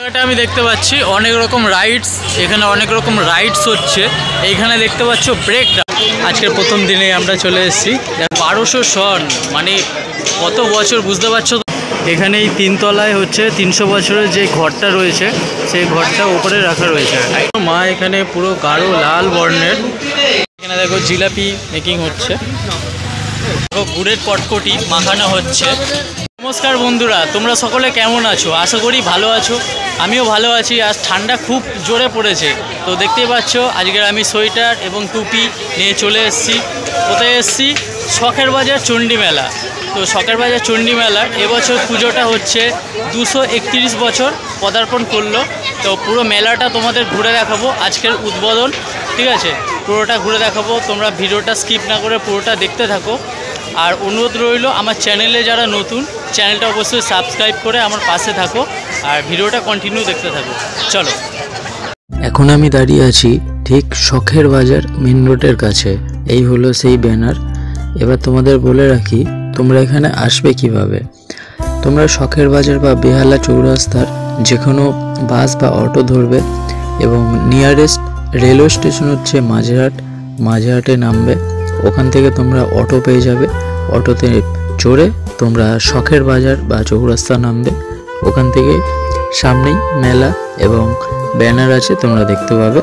এটা আমি দেখতে পাচ্ছি অনেক রকম রাইডস, এখানে অনেক রকম রাইডস হচ্ছে। এইখানে দেখতে পাচ্ছ ব্রেক ডান্স। আজকের প্রথম দিনেই আমরা চলে এসেছি। 1200 সন মানে কত বছর বুঝতে পারছো। এখানে এই 3 তলায় হচ্ছে 300 বছরের যে ঘরটা রয়েছে সেই ঘরটা উপরে রাখা রয়েছে। মা এখানে পুরো গাঢ় লাল বর্ণের। এখানে দেখো জিলাপি মেকিং হচ্ছে, দেখো গুড়ের কটকটি মাখানো হচ্ছে। নমস্কার বন্ধুরা, তোমরা সকলে কেমন আছো? আশা করি ভালো আছো, আমিও ভালো আছি। আজ ঠান্ডা খুব জোরে পড়েছে, তো দেখতেই পাচ্ছ আজকের আমি সোয়েটার এবং টুপি নিয়ে চলে এসেছি। কোথায় এসেছি? শখের বাজার চণ্ডী মেলা। তো শখের বাজার চণ্ডী মেলার এবছর পুজোটা হচ্ছে 231 বছর পদার্পণ করলো। তো পুরো মেলাটা তোমাদের ঘুরে দেখাবো, আজকের উদ্বোধন, ঠিক আছে? পুরোটা ঘুরে দেখাবো, তোমরা ভিডিওটা স্কিপ না করে পুরোটা দেখতে থাকো। আর অনুরোধ রইল, আমার চ্যানেলে যারা নতুন, চ্যানেলটা অবশ্যই সাবস্ক্রাইব করে আমার পাশে থাকো আর ভিডিওটা কন্টিনিউ দেখতে থাকো। চলো। এখন আমি দাঁড়িয়ে আছি ঠিক শখের বাজার মেন রোডের কাছে। এই হলো সেই ব্যানার। এবার তোমাদের বলে রাখি তোমরা এখানে আসবে কিভাবে। তোমরা শখের বাজার বা বেহালা চৌরাস্তার যে কোনো বাস বা অটো ধরবে এবং নিয়ারেস্ট রেলওয়ে স্টেশন হচ্ছে মাঝেরহাট। মাঝেরহাটে নামবে, ওখান থেকে তোমরা অটো পেয়ে যাবে। অটোতে চড়ে তোমরা শখের বাজার বা চৌরাস্তা নামবে। ওখান থেকে সামনেই মেলা এবং ব্যানার আছে, তোমরা দেখতে পাবে।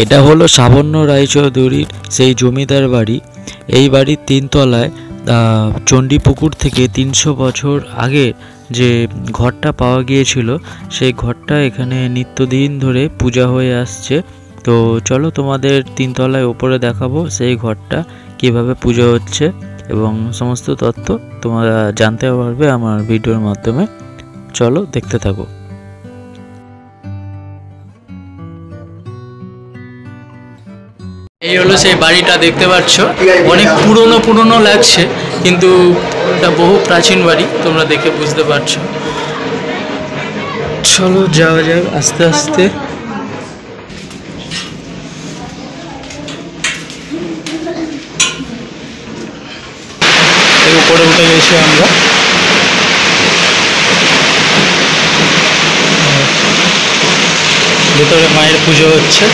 এটা হলো সাবর্ণ রায়চৌধুরীর সেই জমিদার বাড়ি। এই বাড়ির 3 তলায় চণ্ডীপুকুর থেকে 300 বছর আগে যে ঘরটা পাওয়া গিয়েছিল, সেই ঘরটা এখানে নিত্যদিন ধরে পূজা হয়ে আসছে। তো চলো তোমাদের 3 তলায় ওপরে দেখাবো সেই ঘরটা কিভাবে পুজো হচ্ছে এবং সমস্ত তথ্য তোমরা জানতে পারবে আমার ভিডিওর মাধ্যমে। চলো দেখতে থাকো। এই হলো সেই বাড়িটা, দেখতে পাচ্ছ অনেক পুরনো লাগছে, কিন্তু এটা বহু প্রাচীন বাড়ি, তোমরা দেখে বুঝতে পারছো। চলো যাওয়া যাক আস্তে আস্তে। উপরে উঠে গেছি আমরা। ভেতরে মায়ের পুজো হচ্ছে,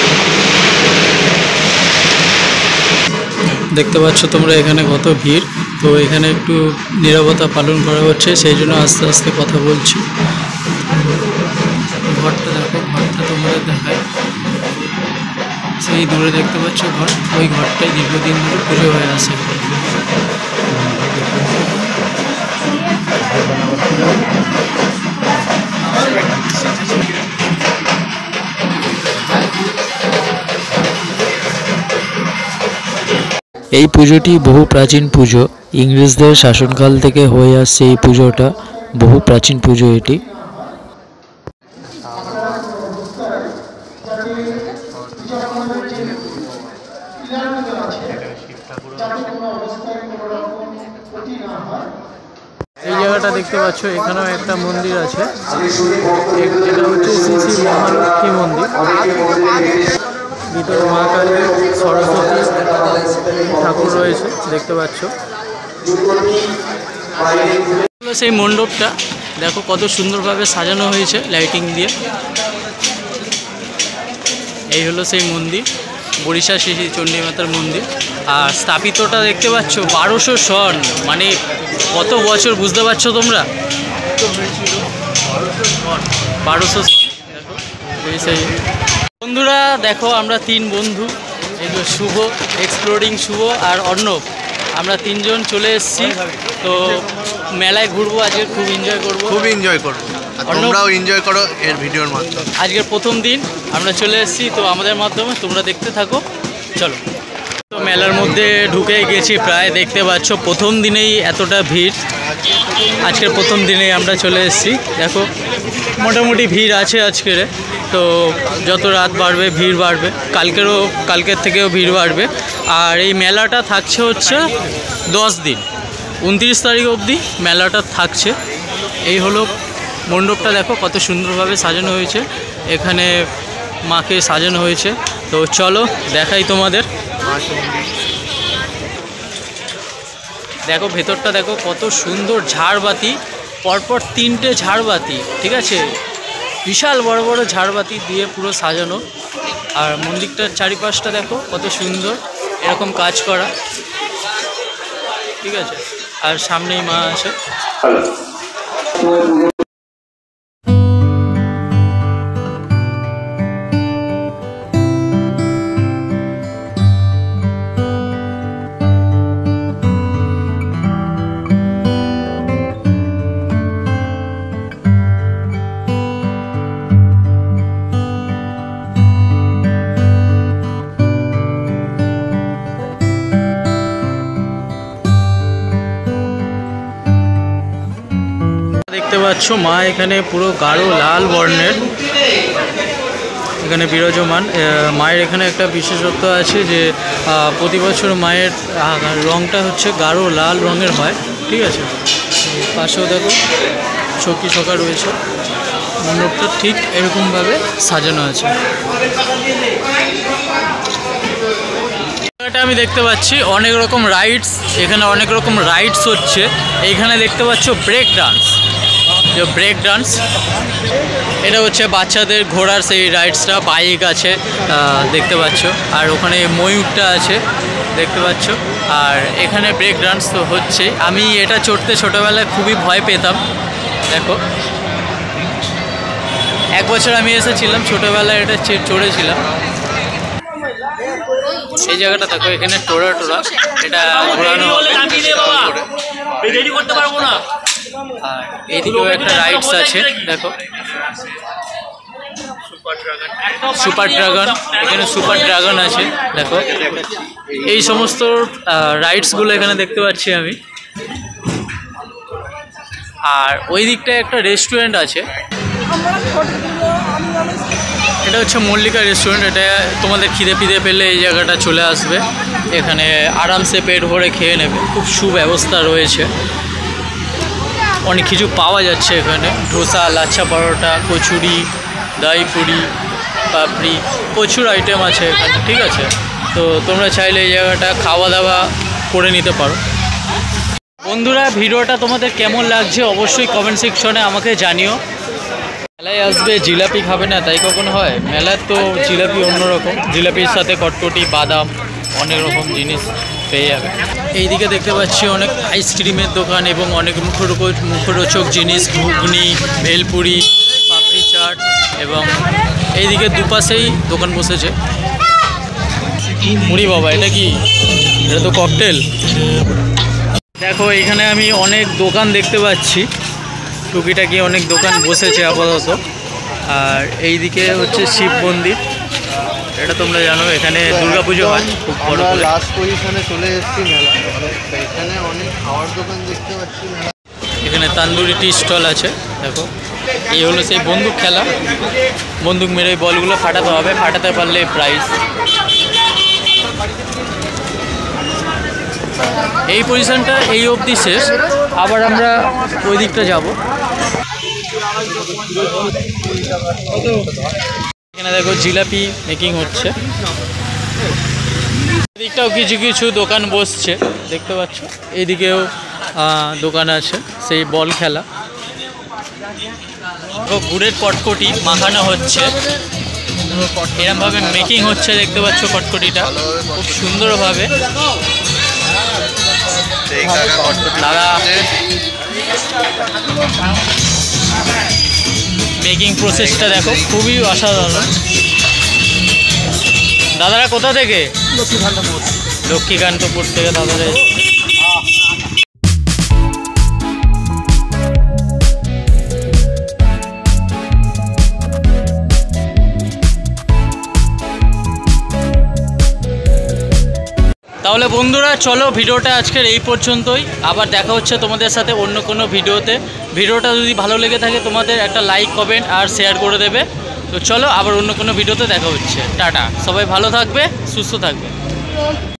দেখতে পাচ্ছ তোমরা এখানে কত ভিড়। তো এখানে একটু নীরবতা পালন করা হচ্ছে, সেই জন্য আস্তে আস্তে কথা বলছি। ঘরটা দেখো, ঘরটা তোমাদের দেখায়। সেই দূরে দেখতে পাচ্ছ ঘর, ওই ঘরটাই দীর্ঘদিন ধরে পুজো হয়ে আসে। এই পুজোটি বহু প্রাচীন পুজো, ইংরেজদের শাসনকাল থেকে হয়ে আসছে এই পুজোটা। বহু প্রাচীন পুজো এটি। এই জায়গাটা দেখতে পাচ্ছ, এখানেও একটা মন্দির আছে, এটা হচ্ছে শ্রী শ্রী মহালক্ষ্মী মন্দির। ভিতরে মা কালী, সরস্বতী ঠাকুর রয়েছে, দেখতে পাচ্ছ। সেই মণ্ডপটা দেখো কত সুন্দরভাবে সাজানো হয়েছে লাইটিং দিয়ে। এই হলো সেই মন্দির, বরিশা শ্রী শ্রী চণ্ডী মাতার মন্দির। আর স্থাপিতটা দেখতে পাচ্ছ 1200 সন মানে কত বছর বুঝতে পারছো তোমরা। 1200 সন। দেখো সেই বন্ধুরা, দেখো আমরা 3 বন্ধু, এগুলো শুভ, এক্সপ্লোরিং শুভ আর অর্ণব, আমরা 3 জন চলে এসেছি। তো মেলায় ঘুরবো আজকে, খুব এনজয় করবো, খুব এনজয় করবো। তোমরাও এনজয় করো এর ভিডিওর মাধ্যমে। আজকের প্রথম দিন আমরা চলে এসেছি, তো আমাদের মাধ্যমে তোমরা দেখতে থাকো। চলো। তো মেলার মধ্যে ঢুকে গেছি প্রায়, দেখতে পাচ্ছ প্রথম দিনেই এতটা ভিড়। আজকের প্রথম দিনেই আমরা চলে এসেছি, দেখো মোটামুটি ভিড় আছে আজকের। তো যত রাত বাড়বে ভিড় বাড়বে, কালকের থেকেও ভিড় বাড়বে। আর এই মেলাটা থাকছে হচ্ছে 10 দিন, 29 তারিখ অবধি মেলাটা থাকছে। এই হলো মণ্ডপটা, দেখো কত সুন্দরভাবে সাজানো হয়েছে, এখানে মাকে সাজানো হয়েছে। তো চলো দেখাই তোমাদের। দেখো ভেতরটা দেখো কত সুন্দর ঝাড়বাতি পরপর 3টে ঝাড়বাতি, ঠিক আছে, বিশাল বড় বড় ঝাড়বাতি দিয়ে পুরো সাজানো। আর মন্দিরটার চারিপাশটা দেখো কত সুন্দর, এরকম কাজ করা, ঠিক আছে। আর সামনেই মা আছে। দেখতে পাচ্ছ মা এখানে পুরো গাঢ় লাল বর্ণের এখানে বিরাজমান। মায়ের এখানে একটা বিশেষত্ব আছে যে প্রতি বছর মায়ের রঙটা হচ্ছে গাঢ় লাল রঙের হয়, ঠিক আছে। পাশেও দেখো চৌকি ছকা রয়েছে, মণ্ডপটা ঠিক এরকমভাবে সাজানো আছে। আমি দেখতে পাচ্ছি অনেক রকম রাইডস, এখানে অনেক রকম রাইডস হচ্ছে। এইখানে দেখতে পাচ্ছ ব্রেক ডান্স, যে ব্রেক ডান্স এটা হচ্ছে বাচ্চাদের ঘোড়ার সেই রাইডসটা, বাইক আছে দেখতে পাচ্ছ, আর ওখানে ময়ূরটা আছে দেখতে পাচ্ছ। আর এখানে ব্রেক ডান্স তো হচ্ছে। আমি এটা চড়তে ছোটোবেলায় খুবই ভয় পেতাম। দেখো 1 বছর আমি এসেছিলাম, ছোটোবেলায় এটা চড়েছিলাম। এই জায়গাটা দেখো, এখানে টোরা এটা ঘোরানো হবে। আর এইদিকেও একটা রাইডস আছে দেখো, সুপার ড্রাগন, এখানে সুপার ড্রাগন আছে দেখো। এই সমস্ত রাইডসগুলো এখানে দেখতে পাচ্ছি আমি। আর ওই দিকটায় একটা রেস্টুরেন্ট আছে, এটা হচ্ছে মল্লিকা রেস্টুরেন্ট। এটা তোমাদের খিদে পিদে পেলে এই জায়গাটা চলে আসবে, এখানে আরামসে পেট ভরে খেয়ে নেবে। খুব সুব্যবস্থা রয়েছে, অনেক কিছু পাওয়া যাচ্ছে এখানে, ধোসা, লাচ্ছা পরোটা, কচুরি, দই পুরি, পাপড়ি, প্রচুর আইটেম আছে এখানে, ঠিক আছে। তো তোমরা চাইলে এই জায়গাটা খাওয়া দাওয়া করে নিতে পারো। বন্ধুরা, ভিডিওটা তোমাদের কেমন লাগছে অবশ্যই কমেন্ট সেকশনে আমাকে জানিও। মেলায় আসবে, জিলাপি খাবে না তাই কখনো হয়? মেলার তো জিলাপি অন্যরকম, জিলাপির সাথে কটকটি, বাদাম, অনেক রকম জিনিস পেয়ে যাবে। এইদিকে দেখতে পাচ্ছি অনেক আইসক্রিমের দোকান এবং অনেক মুখরোচক জিনিস, ঘুগনি, ভেলপুরি, পাপড়ি চাট, এবং এইদিকে দুপাশেই দোকান বসেছে। মুড়ি বাবা, এটা কি? এটা তো ককটেল। দেখো এখানে আমি অনেক দোকান দেখতে পাচ্ছি, টুকিটাকি অনেক দোকান বসেছে আপাতত। আর এইদিকে হচ্ছে শিব মন্দির, এটা তোমরা জানো এখানে দুর্গাপুজো হয় খুব বড় করে। লাস্ট পজিশনে চলে এসেছি মেলা, এখানে অনেক খাওয়ার দোকান দেখতে পাচ্ছি মেলা। এখানে তান্দুরি টি স্টল আছে দেখো। এই হলো সেই বন্দুক খেলা, বন্দুক মেরে বলগুলো ফাটাতে হবে, ফাটাতে পারলে প্রাইজ। এই পজিশনটা এই অবধি শেষ, আবার আমরা ওই দিকটা যাব। এখানে দেখো জিলাপি মেকিং হচ্ছে, এদিকটাও কিছু কিছু দোকান বসছে দেখতে পাচ্ছ। এইদিকেও দোকান আছে, সেই বল খেলা। গুড়ের কটকটি মাখানো হচ্ছে, এরমভাবে মেকিং হচ্ছে দেখতে পাচ্ছ। কটকটিটা খুব সুন্দরভাবে দাদা মেকিং প্রসেসটা দেখো, খুবই অসাধারণ। দাদারা কোথা থেকে? লক্ষ্মীকান্তপুর থেকে দাদারা। তাহলে বন্ধুরা চলো, ভিডিওটা আজকের এই পর্যন্তই। আবার দেখা হচ্ছে তোমাদের সাথে অন্য কোনো ভিডিওতে। ভিডিওটা যদি ভালো লেগে থাকে তোমাদের একটা লাইক, কমেন্ট আর শেয়ার করে দেবে। তো চলো, আবার অন্য কোনো ভিডিওতে দেখা হচ্ছে। টাটা, সবাই ভালো থাকবে, সুস্থ থাকবে।